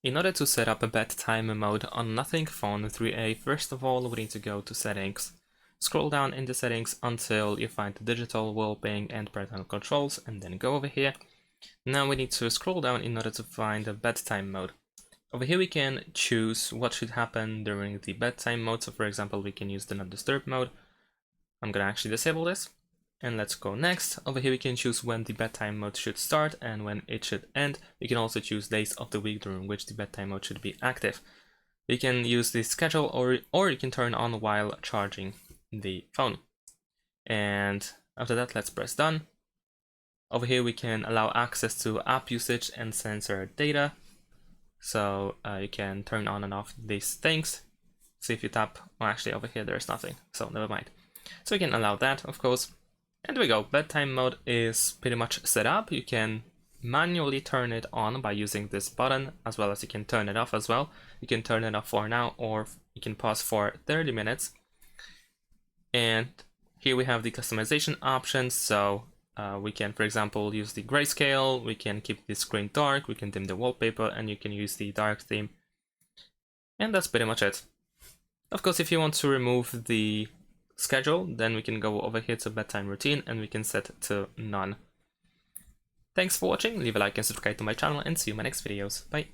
In order to set up a bedtime mode on Nothing Phone 3A, first of all we need to go to Settings. Scroll down in the settings until you find the digital well-being and parental controls, and then go over here. Now we need to scroll down in order to find the bedtime mode. Over here we can choose what should happen during the bedtime mode. So for example, we can use the not disturb mode. I'm gonna actually disable this. And let's go next. Over here we can choose when the bedtime mode should start and when it should end. You can also choose days of the week during which the bedtime mode should be active. You can use the schedule or you can turn on while charging the phone. And after that, let's press done. Over here we can allow access to app usage and sensor data. So you can turn on and off these things. So if you tap, well actually over here there's nothing, so never mind. So you can allow that, of course. And there we go, bedtime mode is pretty much set up. You can manually turn it on by using this button, as well as you can turn it off as well. You can turn it off for now, or you can pause for 30 minutes. And here we have the customization options. So we can, for example, use the grayscale, we can keep the screen dark, we can dim the wallpaper, and you can use the dark theme. And that's pretty much it. Of course, if you want to remove the schedule, then we can go over here to bedtime routine and we can set to none. Thanks for watching, leave a like and subscribe to my channel, and see you in my next videos. Bye!